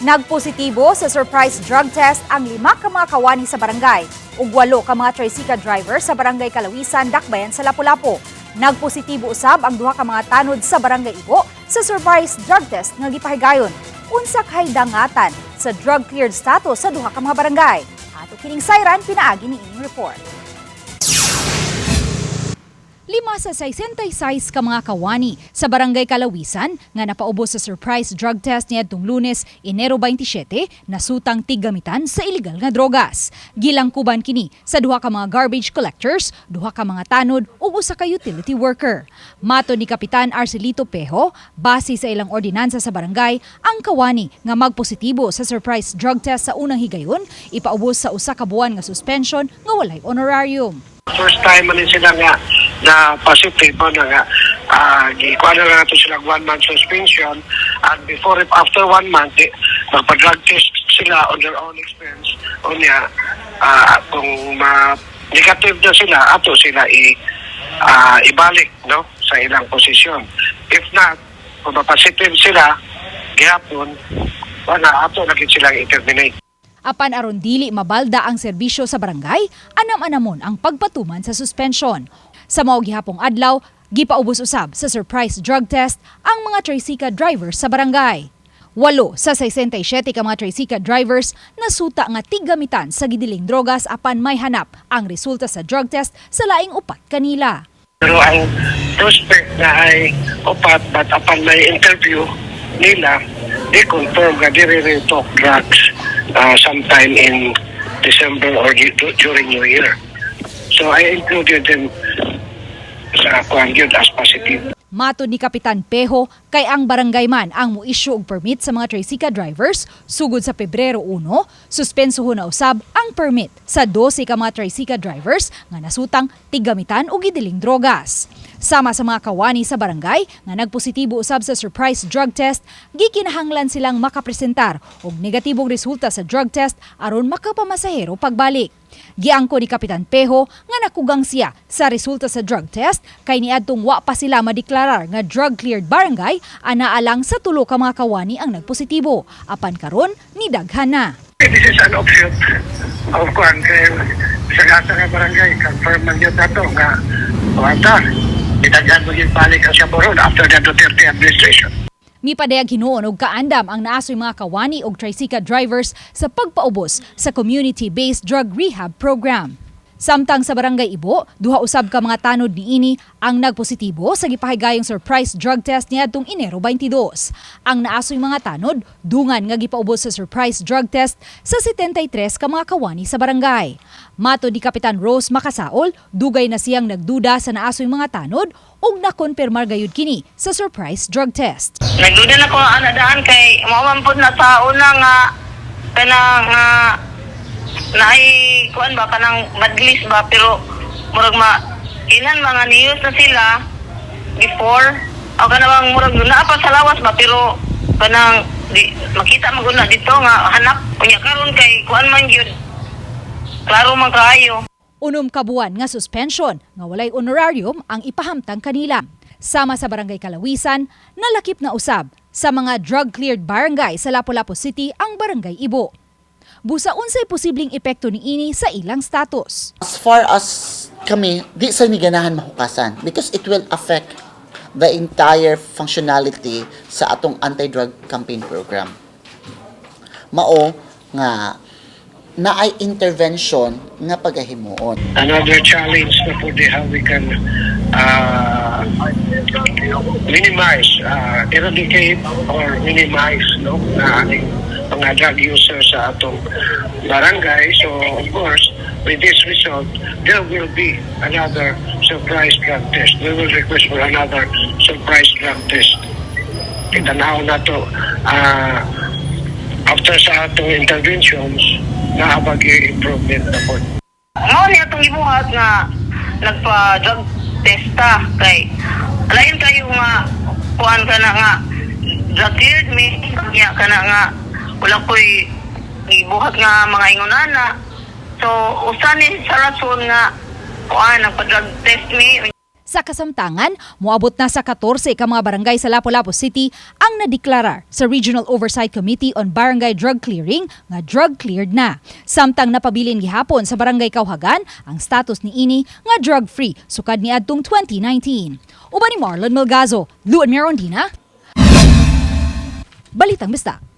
Nag-positibo sa surprise drug test ang 5 ka mga kawani sa barangay ug 8 ka mga trisikad driver sa Barangay Kalawisan, Dakbayan sa Lapu-Lapu. Nag-positibo usab ang 2 ka mga tanod sa Barangay Ibo sa surprise drug test nga gipahigayon. Unsa kay dangatan sa drug cleared status sa 2 ka mga barangay. Ato kining sayran pinaagi ni ining report. 5 sa 66 ka mga kawani sa Barangay Kalawisan nga napaubos sa surprise drug test niadtong Lunes, Enero 27, nasutang tigamitan sa illegal nga drogas. Gilangkuban kini sa 2 ka mga garbage collectors, 2 ka mga tanod ug 1 ka utility worker. Mato ni Kapitan Arcelito Pejo, base sa ilang ordinansa sa barangay, ang kawani nga magpositibo sa surprise drug test sa unang higayon ipaubos sa 1 ka buwan nga suspension nga walay honorarium. First time man sila nga na positive na nga gikuha na lang nato silang 1 month suspension, and before after 1 month magpa-drug test sila on their own expense o niya kung negative na sila ato sila ibalik no sa ilang posisyon. If not, kung positive sila gihapon wala ato na silang i-terminate. Apan aron dili mabalda ang serbisyo sa barangay, anam-anamon ang pagpatuman sa suspension. Sa mao gihapong adlaw, gipaubos usab sa surprise drug test ang mga trisikad drivers sa barangay. 8 sa 67 ka mga trisikad drivers nasuta nga tigamitan sa gidiling drogas apan may hanap ang resulta sa drug test sa laing upat kanila. Pero ang suspect na ay upat, but upon may interview nila, they confirm that they really took drugs sometime in December or during New Year. So I included them sa kuangyod as positive. Mato ni Kapitan Pejo, kay ang barangay man ang mo-issue og permit sa mga tricycle drivers sugod sa Pebrero 1, suspensohon na usab ang permit sa 12 ka mga tricycle drivers nga nasutang tigamitan og gidiling drogas. Sama sa mga kawani sa barangay nga nagpositibo usab sa surprise drug test, gikinahanglan silang makapresentar og negatibong resulta sa drug test aron makapamasahero pagbalik. Giangko ni Kapitan Pejo nga nakugang siya sa resulta sa drug test kay niadtong wa pa sila madeklarar nga drug cleared barangay anaalang sa 3 ka mga kawani ang nagpositibo. Apan karon ni daghan na. This is an option of kuan kay sa gasa nga barangay confirm man yun nato nga wala itaghan mo yung balik ang siya boron after the Duterte administration. Mipadayag hinuon og kaandam ang naasoy mga kawani og tricycle drivers sa pagpaubos sa community-based drug rehab program. Samtang sa Barangay Ibo, 2 usab ka mga tanod niini ang nagpositibo sa gipahigayong surprise drug test niadtong Enero 22. Ang naasoy mga tanod dungan nga gipaubos sa surprise drug test sa 73 ka mga kawani sa barangay. Mato di Kapitan Rose Makasaol, dugay na siyang nagduda sa naasoy mga tanod ug nakonpirmar gayud kini sa surprise drug test. Nagduda na ko anadaan kay maumampod na sa una nga kanang naay kuan ba kanang madlis ba pero murag inan mga news na sila before o kanang murag na pa sa lawas ba pero kanang makita maguna dito nga hanap unya karon kay kuan man gyud klaro man kaayo. 6 ka buwan nga suspension nga walay honorarium ang ipahamtang kanila. Sama sa Barangay Kalawisan, nalakip na usab sa mga drug-cleared barangay sa Lapu-Lapu City ang Barangay Ibo. Busa unsay posibleng epekto niini sa ilang status. As far as kami, di sa ni ganahan mahukasan because it will affect the entire functionality sa atong anti-drug campaign program. Mao nga naay intervention nga pagahimuon. Another challenge na po how we can minimize, eradicate or minimize no na ating mga drug users sa atong barangay. So of course, with this result, there will be another surprise drug test. We will request for another surprise drug test. Kitanaw na to after sa atong interventions naabag yung improvement na po. Mao ni atong gibuhat nga nagpa-drug testa kay alayin kayo nga kuan kana nga drug cleared me kanya kana nga wala ko'y gibuhat nga mga ingonana. So usanin sa rason nga kuan nagpa-drug test me. Sa kasamtangan, moabot na sa 14 ka mga barangay sa Lapu-Lapu City ang nadeklarar sa Regional Oversight Committee on Barangay Drug Clearing nga drug cleared na. Samtang napabilin gihapon sa Barangay Kawhagan ang status ni ini nga drug-free sukad niadtong 2019. Uban ni Marlon Melgazo, Luan Mirondina, Balitang Bisdak.